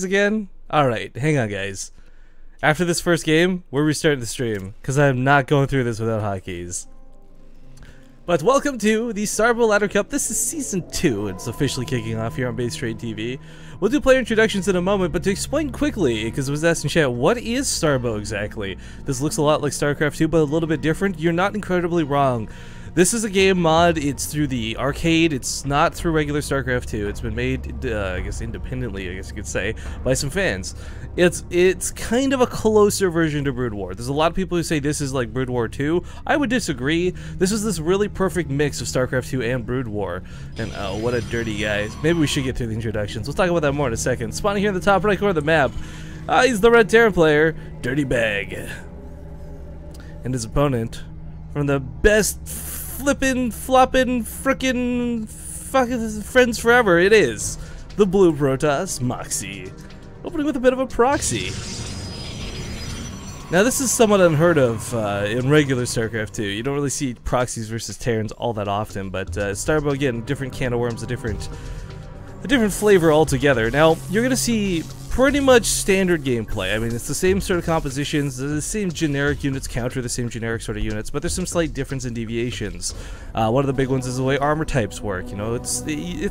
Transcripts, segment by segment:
again? Alright, hang on guys. After this first game, we're restarting the stream, because I'm not going through this without hotkeys. But welcome to the Starbow Ladder Cup. This is Season 2. It's officially kicking off here on Base Trade TV. We'll do player introductions in a moment, but to explain quickly, because I was asking chat, what is Starbow exactly? This looks a lot like StarCraft 2, but a little bit different. You're not incredibly wrong. This is a game mod. It's through the arcade. It's not through regular StarCraft 2. It's been made, I guess, independently, I guess you could say, by some fans. It's kind of a closer version to Brood War. There's a lot of people who say this is like Brood War 2. I would disagree. This is this really perfect mix of StarCraft 2 and Brood War. And oh, what a dirty guy. Maybe we should get through the introductions. We'll talk about that more in a second. Spawning here in the top right corner of the map. He's the Red Terran player, Dirtybag. And his opponent, from the best flippin', floppin', frickin' fucking friends forever, it is the Blue Protoss, Moxie. Opening with a bit of a proxy. Now this is somewhat unheard of in regular StarCraft 2. You don't really see proxies versus Terrans all that often, but Starbow, again, different can of worms, a different flavor altogether. Now, you're gonna see pretty much standard gameplay. I mean, it's the same sort of compositions, the same generic units counter the same generic sort of units, but there's some slight difference in deviations. One of the big ones is the way armor types work. You know, it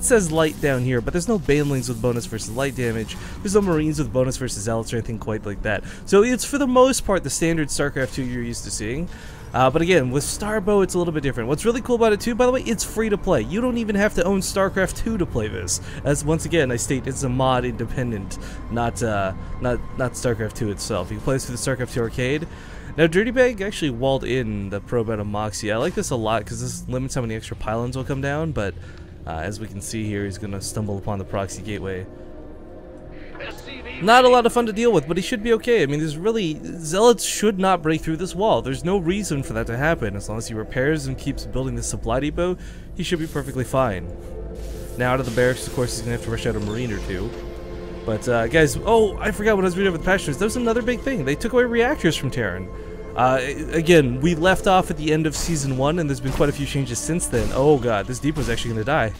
says light down here, but there's no banelings with bonus versus light damage. There's no marines with bonus versus zealots or anything quite like that. So it's for the most part the standard StarCraft 2 you're used to seeing. But again, with Starbow, it's a little bit different. What's really cool about it too, by the way, it's free to play. You don't even have to own StarCraft 2 to play this. As once again, I state, it's a mod independent, not StarCraft 2 itself. You can play this through the StarCraft 2 arcade. Now, Dirtybag actually walled in the probe out of Moxie. I like this a lot because this limits how many extra pylons will come down, but as we can see here, he's going to stumble upon the proxy gateway. Not a lot of fun to deal with, but he should be okay. I mean, there's really... Zealots should not break through this wall. There's no reason for that to happen. As long as he repairs and keeps building the supply depot, he should be perfectly fine. Now, out of the barracks, of course, he's going to have to rush out a marine or two. But, guys... Oh, I forgot what I was reading over the patch notes. That was another big thing. They took away reactors from Terran. Again, we left off at the end of Season 1, and there's been quite a few changes since then. Oh, God, this depot's actually going to die.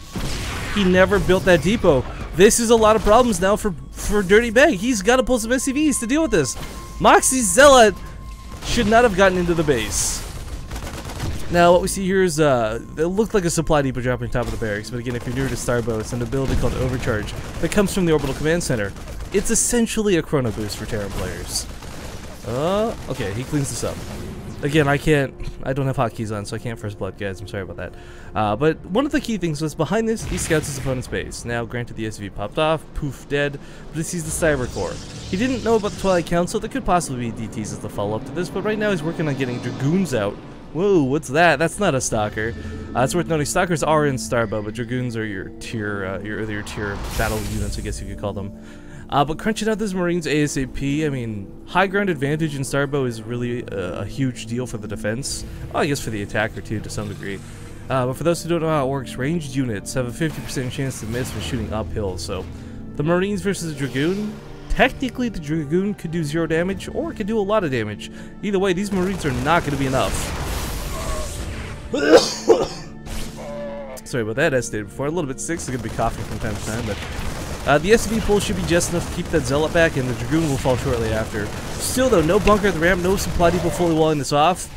He never built that depot. This is a lot of problems now for Dirtybag. He's got to pull some SCVs to deal with this. Moxie's Zealot should not have gotten into the base. Now, what we see here is, it looked like a supply depot dropping on top of the barracks, but again, if you're newer to Starbow, it's an ability called Overcharge that comes from the Orbital Command Center. It's essentially a chrono boost for Terran players. Okay, he cleans this up. Again, I don't have hotkeys on, so I can't first blood, guys. I'm sorry about that. But one of the key things was behind this, he scouts his opponent's base. Now, granted, the SV popped off, poof, dead, but he sees the Cyber Core. He didn't know about the Twilight Council. There could possibly be DTs as the follow-up to this, but right now he's working on getting Dragoons out. Whoa, what's that? That's not a Stalker. It's worth noting, Stalkers are in Starbow, but Dragoons are your tier battle units, I guess you could call them. But crunching out those Marines ASAP, I mean, high ground advantage in Starbow is really a huge deal for the defense. Well, I guess for the attacker too, to some degree. But for those who don't know how it works, ranged units have a 50% chance to miss when shooting uphill. So, the Marines versus the Dragoon, technically the Dragoon could do 0 damage, or it could do a lot of damage. Either way, these Marines are not going to be enough. Sorry about that, as stated before. A little bit sick, so I'm going to be coughing from time to time, but... the SV pull should be just enough to keep that Zealot back, and the Dragoon will fall shortly after. Still though, no bunker at the ramp, no supply depot fully walling this off.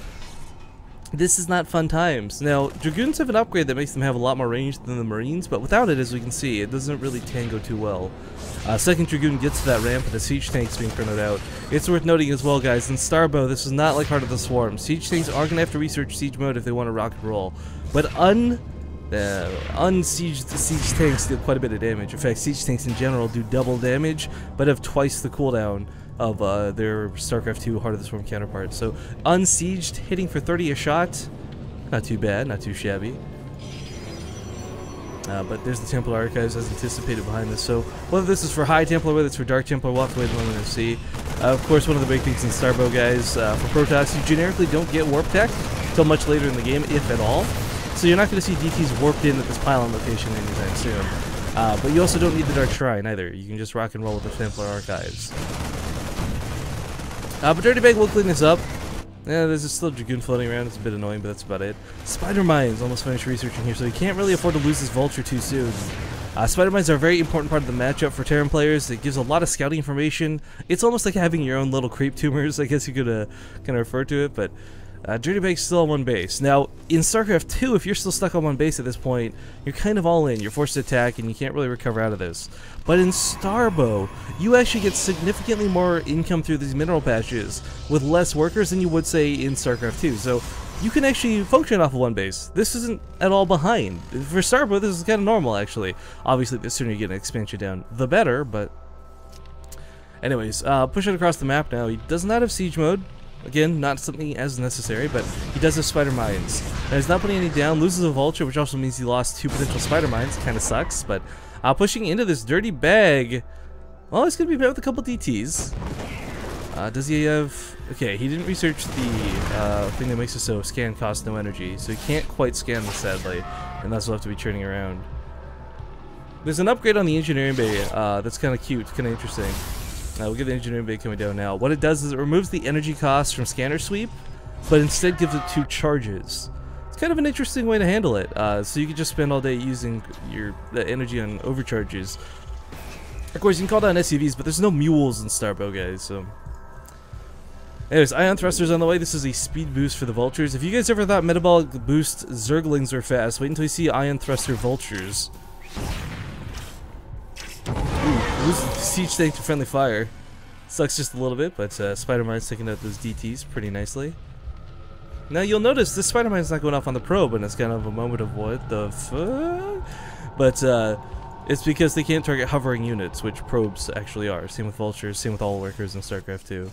This is not fun times. Now, Dragoons have an upgrade that makes them have a lot more range than the Marines, but without it, as we can see, it doesn't really tango too well. Second Dragoon gets to that ramp, and the siege tank's being printed out. It's worth noting as well, guys, in Starbow, this is not like Heart of the Swarm. Siege tanks are going to have to research siege mode if they want to rock and roll. But unsieged siege tanks do quite a bit of damage. In fact, siege tanks in general do double damage, but have twice the cooldown of their StarCraft 2 Heart of the Swarm counterparts. So, unsieged, hitting for 30 a shot, not too bad, not too shabby. But there's the Templar Archives as anticipated behind this. So, whether this is for High Templar, whether it's for Dark Templar, we'll have to wait a moment and see. Of course, one of the big things in Starbow, guys, for Protoss, you generically don't get warp tech until much later in the game, if at all. So you're not going to see DTs warped in at this pylon location anytime soon. But you also don't need the Dark Shrine either. You can just rock and roll with the Templar Archives. But Dirtybag will clean this up. Yeah, there's still a Dragoon floating around. It's a bit annoying, but that's about it. Spider Mines, almost finished researching here, so you can't really afford to lose this Vulture too soon. Spider Mines are a very important part of the matchup for Terran players. It gives a lot of scouting information. It's almost like having your own little creep tumors, I guess you could kind of refer to it, but Dirtybag's still on one base. Now, in StarCraft 2, if you're still stuck on one base at this point, you're kind of all in. You're forced to attack, and you can't really recover out of this. But in Starbow, you actually get significantly more income through these mineral patches with less workers than you would, say, in StarCraft 2. So you can actually function off of one base. This isn't at all behind. For Starbow, this is kind of normal, actually. Obviously, the sooner you get an expansion down, the better, but... Anyways, push it across the map now. He does not have siege mode. Again, not something as necessary, but he does have Spider Mines. Now, he's not putting any down, loses a Vulture, which also means he lost 2 potential Spider Mines. Kind of sucks, but pushing into this Dirtybag. Well, he's going to be met with a couple DTs. Does he have... Okay, he didn't research the thing that makes it so scan costs no energy, so he can't quite scan this, sadly, and that's what we'll have to be turning around. There's an upgrade on the Engineering Bay that's kind of cute, kind of interesting. We'll get the Engineering Bay coming down now. What it does is it removes the energy costs from Scanner Sweep, but instead gives it 2 charges. It's kind of an interesting way to handle it, so you can just spend all day using the energy on overcharges. Of course, you can call down SCVs, but there's no mules in Starbow, guys, so... Anyways, Ion Thrusters on the way. This is a speed boost for the Vultures. If you guys ever thought Metabolic Boost Zerglings were fast, wait until you see Ion Thruster Vultures. Loses the siege tank to friendly fire. Sucks just a little bit, but Spider Mine's taking out those DTs pretty nicely. Now you'll notice this Spider Mine's not going off on the probe, and it's kind of a moment of what the fuck? But it's because they can't target hovering units, which probes actually are. Same with Vultures, same with all workers in StarCraft 2.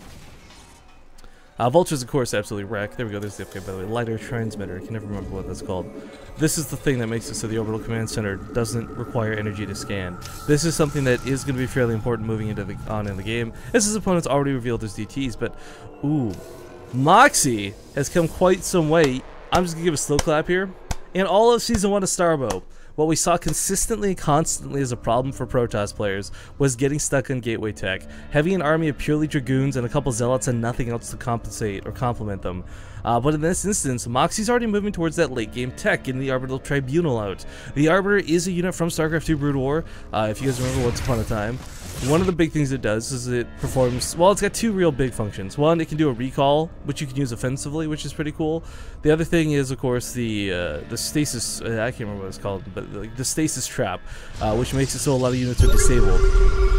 Vultures, of course, absolutely wreck. There we go, there's the upgrade, by the way. Lighter Transmitter, I can never remember what that's called. This is the thing that makes it so the Orbital Command Center doesn't require energy to scan. This is something that is going to be fairly important moving into on in the game. As his opponent's already revealed his DTs, but, ooh. Moxie has come quite some way. I'm just going to give a slow clap here. In all of Season 1 of Starbow, what we saw consistently and constantly as a problem for Protoss players was getting stuck on gateway tech, having an army of purely Dragoons and a couple Zealots and nothing else to compensate or complement them. But in this instance, Moxie's already moving towards that late game tech, getting the Arbiter Tribunal out. The Arbiter is a unit from StarCraft 2 Brood War, if you guys remember Once Upon a Time. One of the big things it does is it performs, well, it's got 2 real big functions. One, it can do a recall, which you can use offensively, which is pretty cool. The other thing is, of course, the stasis, I can't remember what it's called, but like the stasis trap, which makes it so a lot of units are disabled.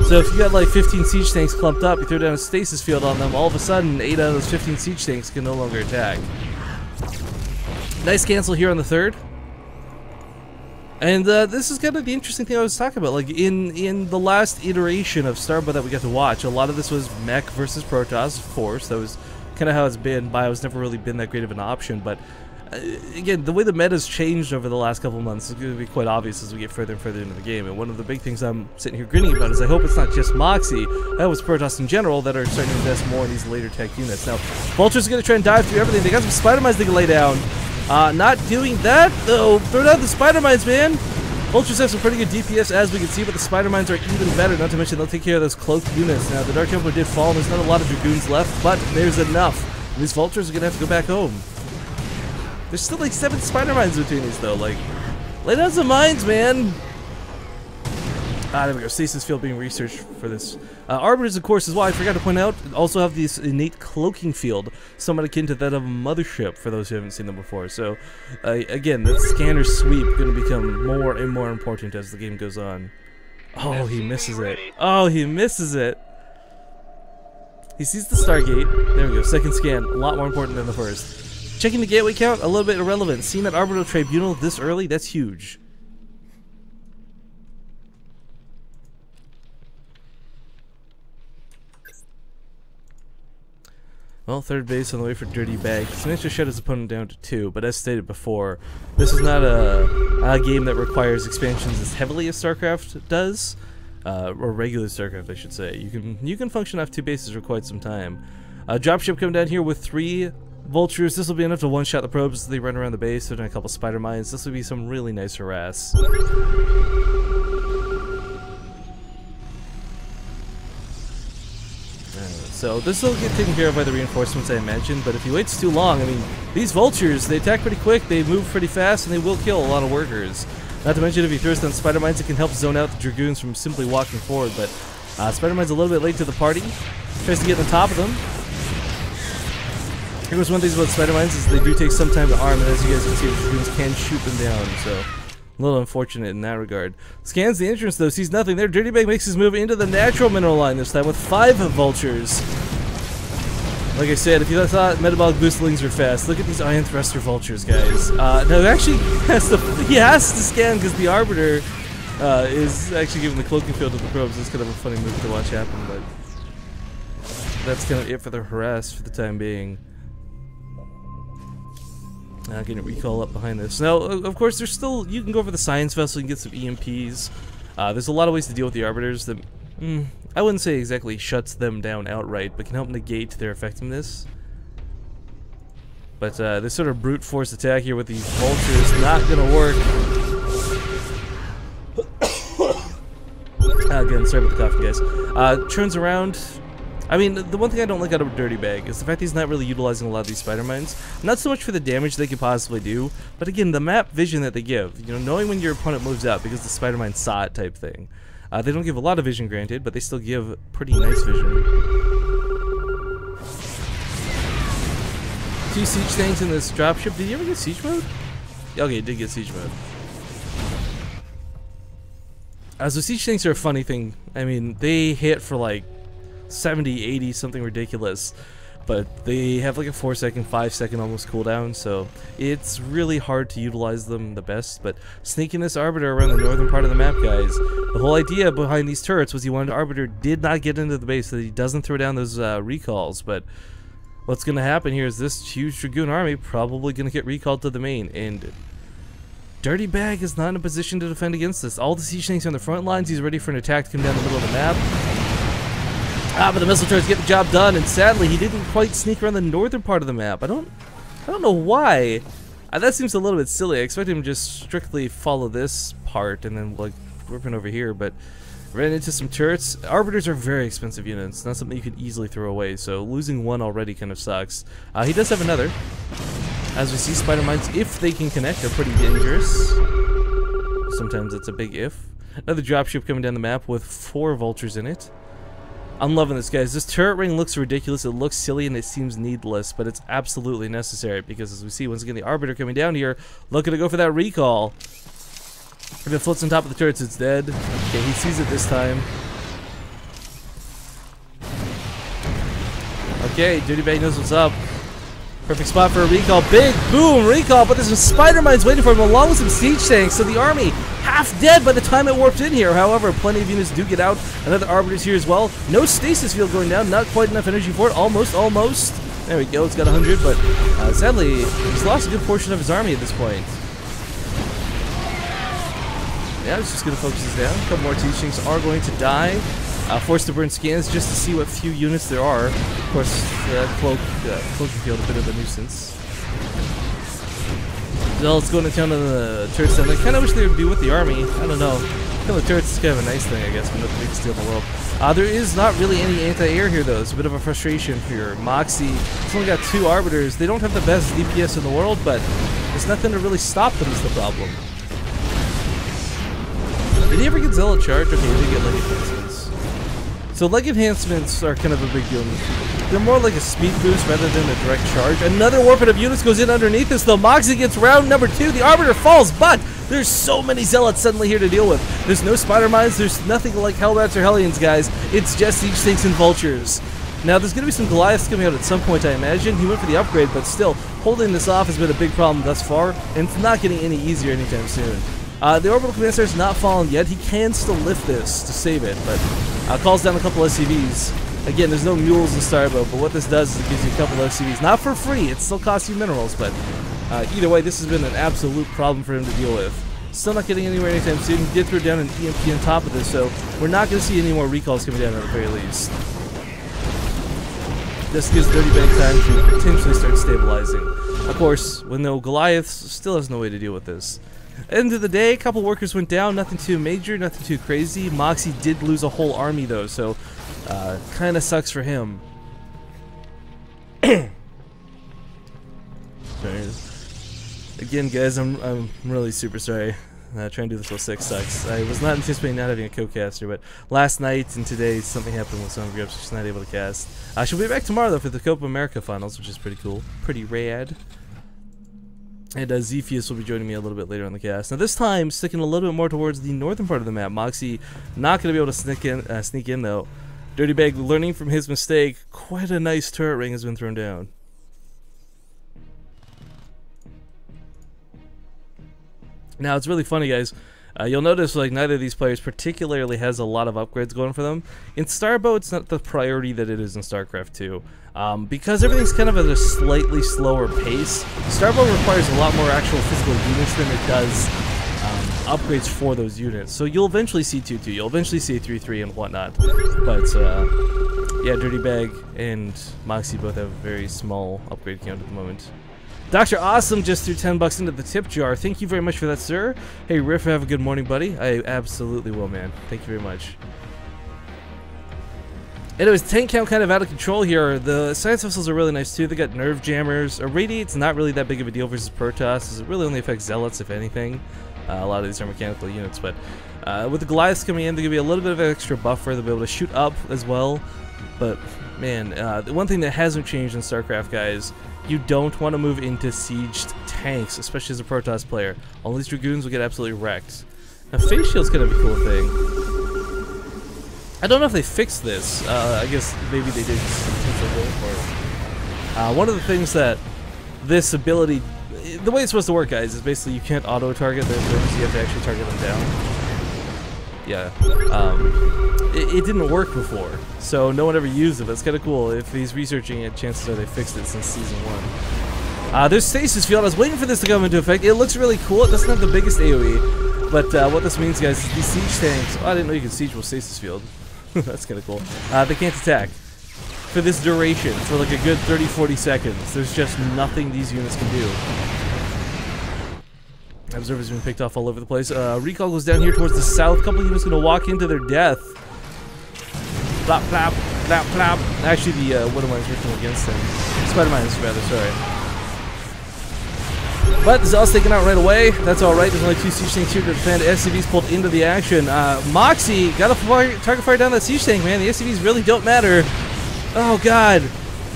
So if you got like 15 siege tanks clumped up, you throw down a stasis field on them, all of a sudden 8 out of those 15 siege tanks can no longer attack. Nice cancel here on the 3rd. And this is kind of the interesting thing I was talking about. Like in the last iteration of Starbow that we got to watch, a lot of this was mech versus Protoss, of course. That was kind of how it's been. Bio's never really been that great of an option, but again, the way the meta's changed over the last couple of months is going to be quite obvious as we get further and further into the game. And one of the big things I'm sitting here grinning about is I hope it's not just Moxie, I hope it's Protoss in general that are starting to invest more in these later tech units. Now, Vulture's going to try and dive through everything. They got some Spider Mines they can lay down. Not doing that, though. Throw down the Spider Mines, man! Vultures have some pretty good DPS, as we can see, but the Spider Mines are even better, not to mention they'll take care of those cloaked units. Now, the Dark Templar did fall, and there's not a lot of Dragoons left, but there's enough. And these Vultures are going to have to go back home. There's still like 7 Spider Mines between these, though. Like, lay down some mines, man! There we go. Stasis field being researched for this. Arbiters, of course, as well, I forgot to point out, also have this innate cloaking field, somewhat akin to that of a mothership, for those who haven't seen them before. So, again, the scanner sweep going to become more and more important as the game goes on. Oh, he misses it. Oh, he misses it. He sees the Stargate. There we go. Second scan, a lot more important than the first. Checking the gateway count, a little bit irrelevant. Seeing that Arbiter Tribunal this early, that's huge. Well, 3rd base on the way for Dirtybag. He's managed to shut his opponent down to 2, but as stated before, this is not a game that requires expansions as heavily as StarCraft does, or regular StarCraft, I should say. You can function off 2 bases for quite some time. Dropship coming down here with 3 Vultures. This will be enough to one-shot the probes as they run around the base. They're doing a couple Spider Mines. This will be some really nice harass. So this will get taken care of by the reinforcements, I imagine, but if he waits too long, I mean, these vultures, they attack pretty quick, they move pretty fast, and they will kill a lot of workers. Not to mention if he throws down spider mines, it can help zone out the dragoons from simply walking forward, but spider mine's a little bit late to the party. Tries to get on top of them. Here was one thing about spider mines is they do take some time to arm, and as you guys can see, the dragoons can shoot them down, so a little unfortunate in that regard. Scans the entrance though, sees nothing there. Dirtybag makes his move into the natural mineral line this time with 5 vultures. Like I said, if you thought metabolic boostlings were fast, look at these iron thruster vultures, guys. No, actually, he has to scan because the arbiter is actually giving the cloaking field to the probes. It's kind of a funny move to watch happen, but that's kind of it for the harass for the time being. Getting a recall up behind this. Now, of course, there's still, you can go for the science vessel and get some EMPs. There's a lot of ways to deal with the arbiters that, I wouldn't say exactly shuts them down outright, but can help negate their effectiveness. But this sort of brute force attack here with these vultures is not going to work. Again, sorry about the cough, guys. Turns around. I mean, the one thing I don't like out of Dirtybag is the fact he's not really utilizing a lot of these spider mines. Not so much for the damage they could possibly do, but again, the map vision that they give. You know, knowing when your opponent moves out because the spider mine saw it type thing. They don't give a lot of vision, granted, but they still give pretty nice vision. 2 siege tanks in this dropship. Did you ever get siege mode? Okay, it did get siege mode. So siege tanks are a funny thing. I mean, they hit for like 70, 80, something ridiculous, but they have like a 4-second, 5-second almost cooldown, so it's really hard to utilize them the best. But sneaking this arbiter around the northern part of the map, guys, the whole idea behind these turrets was you wanted arbiter did not get into the base so that he doesn't throw down those recalls. But what's going to happen here is this huge dragoon army probably going to get recalled to the main, and Dirtybag is not in a position to defend against this. All the siege tanks are on the front lines. He's ready for an attack to come down the middle of the map. But the missile turrets get the job done, and sadly, he didn't quite sneak around the northern part of the map. I don't know why. That seems a little bit silly. I expect him to just strictly follow this part and then like warping over here, but ran into some turrets. Arbiters are very expensive units, not something you could easily throw away, so losing one already kind of sucks. He does have another. As we see, spider mines, if they can connect, are pretty dangerous. Sometimes it's a big if. Another dropship coming down the map with 4 vultures in it. I'm loving this, guys. This turret ring looks ridiculous, it looks silly, and it seems needless, but it's absolutely necessary because, as we see, once again, the arbiter coming down here, looking to go for that recall. If it floats on top of the turrets, it's dead. Okay, he sees it this time. Okay, Dirtybag knows what's up. Perfect spot for a recall. Big boom recall, but there's some spider mines waiting for him along with some siege tanks, so the army half dead by the time it warped in here. However, plenty of units do get out. Another arbiter's here as well. No stasis field going down, not quite enough energy for it. Almost. There we go, it's got 100, but sadly, he's lost a good portion of his army at this point. Yeah, he's just going to focus this down. A couple more siege tanks are going to die. Forced to burn scans just to see what few units there are. Of course, cloaking field, a bit of a nuisance. So let's go into town on the turrets. And I kind of wish they would be with the army. I don't know. Killing the turrets is kind of a nice thing, I guess, but not the biggest deal in the world. There is not really any anti-air here, though. It's a bit of a frustration for your Moxie. It's only got 2 arbiters. They don't have the best DPS in the world, but there's nothing to really stop them is the problem. Did he ever get Zealot charge? Okay, he did get leg enhancements. So leg enhancements are kind of a big deal. They're more like a speed boost rather than a direct charge. Another warping of units goes in underneath this, though. Moxie gets round number 2. The arbiter falls, but there's so many zealots suddenly here to deal with. There's no spider mines. There's nothing like Hellrats or Hellions, guys. It's just siege tanks and vultures. Now, there's going to be some Goliaths coming out at some point, I imagine. He went for the upgrade, but still, holding this off has been a big problem thus far, and it's not getting any easier anytime soon. The orbital command star is not fallen yet. He can still lift this to save it, but calls down a couple SCVs. Again, there's no mules in Starbow, but what this does is it gives you a couple of SCVs. Not for free, it still costs you minerals, but either way, this has been an absolute problem for him to deal with. Still not getting anywhere anytime soon. He did throw down an EMP on top of this, so we're not going to see any more recalls coming down at the very least. This gives Dirtybag time to potentially start stabilizing. Of course, with no Goliaths, still has no way to deal with this. End of the day, a couple workers went down, nothing too major, nothing too crazy. Moxie did lose a whole army though, so Kinda sucks for him. Sorry. Again, guys, I'm really super sorry. Trying to do this while sick sucks. I was not anticipating not having a co-caster, but last night and today something happened with some groups, just not able to cast. She'll be back tomorrow though for the Copa America finals, which is pretty cool, pretty rad. And Zephyus will be joining me a little bit later on the cast. Now this time, sticking a little bit more towards the northern part of the map. Moxie not going to be able to sneak in though. Dirtybag learning from his mistake. Quite a nice turret ring has been thrown down. Now it's really funny, guys. You'll notice like neither of these players particularly has a lot of upgrades going for them. In Starbow, it's not the priority that it is in StarCraft 2. Because everything's kind of at a slightly slower pace, Starbow requires a lot more actual physical units than it does upgrades for those units. So you'll eventually see 2-2, you'll eventually see 3-3 and whatnot. But yeah, Dirtybag and Moxie both have a very small upgrade count at the moment. Dr. Awesome just threw $10 into the tip jar. Thank you very much for that, sir. Hey, Riff, have a good morning, buddy. I absolutely will, man. Thank you very much. Anyways, tank count kind of out of control here. The science vessels are really nice, too. They got nerve jammers. Irradiate's not really that big of a deal versus Protoss. It really only affects Zealots, if anything. A lot of these are mechanical units, but with the Goliaths coming in, they're going to be a little bit of an extra buffer. They'll be able to shoot up as well. But, man, the one thing that hasn't changed in StarCraft, guys, you don't want to move into sieged tanks, especially as a Protoss player. All these Dragoons will get absolutely wrecked. Now, Face Shield's kind of a cool thing. I don't know if they fixed this. I guess maybe they did since they're going for it. One of the things that this ability, the way it's supposed to work, guys, is basically you can't auto-target their things, you have to actually target them down. Yeah. It didn't work before, so no one ever used it. That's kind of cool. If he's researching it, chances are they fixed it since Season 1. There's Stasis Field. I was waiting for this to come into effect. It looks really cool. It doesn't have the biggest AoE, but what this means, guys, is these siege tanks... Oh, I didn't know you could siege with Stasis Field. That's kind of cool. They can't attack for this duration, for like a good 30-40 seconds. There's just nothing these units can do. Observers have been picked off all over the place. Recall goes down here towards the south. A couple of units going to walk into their death. Plop, plop, plop, plop. Actually, the Widowmine's working against them. Spider-Mine's rather, sorry. But the Zealot's taken out right away. That's alright. There's only 2 siege tanks here to defend. SCVs pulled into the action. Moxie got a target fire down that siege tank, man. The SCVs really don't matter. Oh, God.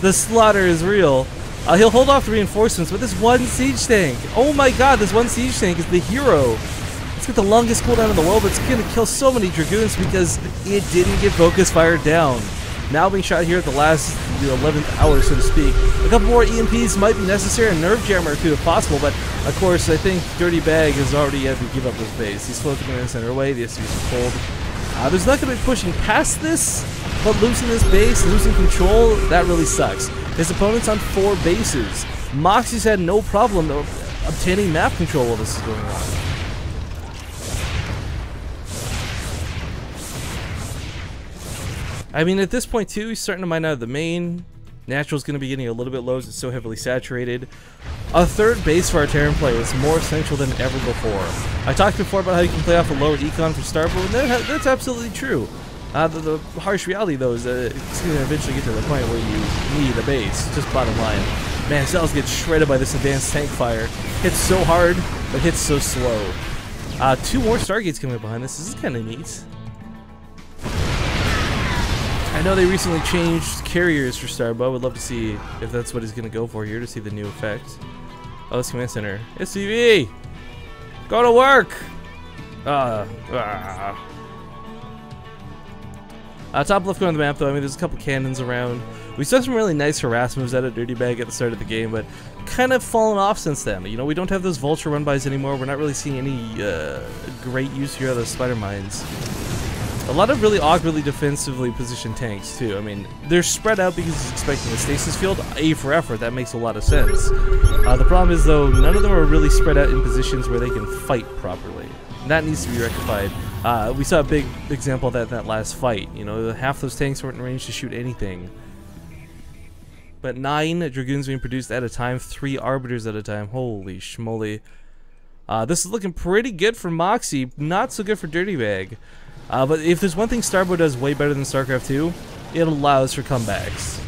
The slaughter is real. He'll hold off the reinforcements, but this one siege tank. Oh my god, this one siege tank is the hero. It's got the longest cooldown in the world, but it's going to kill so many Dragoons because it didn't get focus fired down. Now being shot here at the last 11th hour, so to speak. A couple more EMPs might be necessary, a nerve jammer or two if possible, but of course I think Dirtybag has already had to give up his base. He's floating in the center away, the SCVs are pulled. There's not going to be pushing past this, but losing this base, losing control, that really sucks. His opponent's on 4 bases. Moxie's had no problem obtaining map control while this is going on. I mean, at this point too, he's starting to mine out of the main. Natural's going to be getting a little bit low as it's so heavily saturated. A third base for our Terran play is more essential than ever before. I talked before about how you can play off a lower econ for Starbow, and that's absolutely true. The harsh reality, though, is that it's going to eventually get to the point where you need a base. Just bottom line. Man, Zealots get shredded by this advanced tank fire. Hits so hard, but hits so slow. 2 more Stargates coming up behind this. This is kind of neat. I know they recently changed carriers for Starbow. Would love to see if that's what he's going to go for here to see the new effect. Oh, this command center. SCV! Go to work! Top left corner of the map, though, I mean, there's a couple cannons around. We saw some really nice harass moves out of Dirtybag at the start of the game, but kind of fallen off since then. You know, we don't have those Vulture run-bys anymore. We're not really seeing any great use here of those Spider Mines. A lot of really awkwardly defensively positioned tanks, too. I mean, they're spread out because he's expecting a stasis field. A for effort, that makes a lot of sense. The problem is, though, none of them are really spread out in positions where they can fight properly. That needs to be rectified. We saw a big example of that in that last fight. You know, half those tanks weren't in range to shoot anything. But 9 Dragoons being produced at a time, 3 Arbiters at a time. Holy schmoly. This is looking pretty good for Moxie, not so good for Dirtybag. But if there's one thing Starbow does way better than StarCraft 2, it allows for comebacks.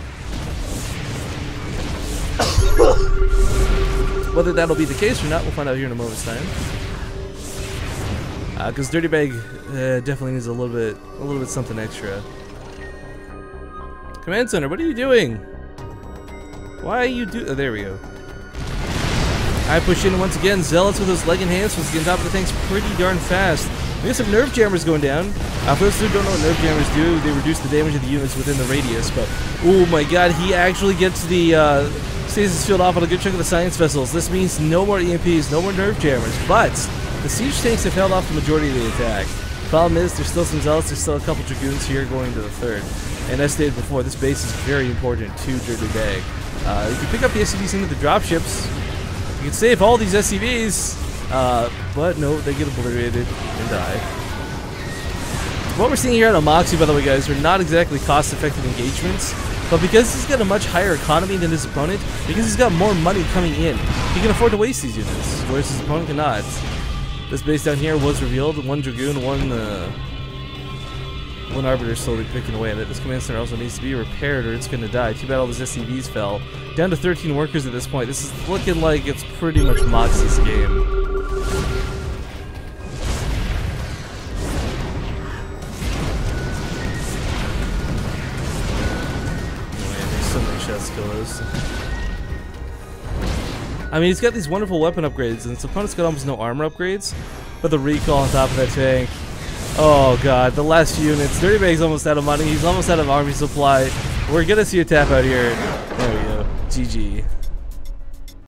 Whether that'll be the case or not, we'll find out here in a moment's time. Because Dirtybag definitely needs a little bit something extra. Command Center, what are you doing? Why are you oh, there we go. I push in once again. Zealots with those leg enhancements get on top of the tanks pretty darn fast. We got some nerve jammers going down. For those who don't know what nerve jammers do, they reduce the damage of the units within the radius. But oh my god, he actually gets the stasis field off on a good chunk of the science vessels. This means no more EMPs, no more nerve jammers. But the siege tanks have held off the majority of the attack. Problem is, there's still some zealots. There's still a couple dragoons here going to the third. And as stated before, this base is very important to Dirtybag. You can pick up the SCVs into the dropships. You can save all these SCVs, but no, they get obliterated and die. What we're seeing here on Moxie, by the way, guys, are not exactly cost-effective engagements, but because he's got a much higher economy than his opponent, because he's got more money coming in, he can afford to waste these units, whereas his opponent cannot. This base down here was revealed. One Dragoon, one Arbiter slowly picking away at it. This command center also needs to be repaired or it's going to die. Too bad all those SCVs fell. Down to 13 workers at this point. This is looking like it's pretty much Moxie's game. Man, there's so many shots to kill those. I mean, he's got these wonderful weapon upgrades, and his opponent's got almost no armor upgrades. But the recall on top of that tank. Oh god, the last few units. Dirtybag's almost out of money. He's almost out of army supply. We're gonna see a tap out here. There we go. GG.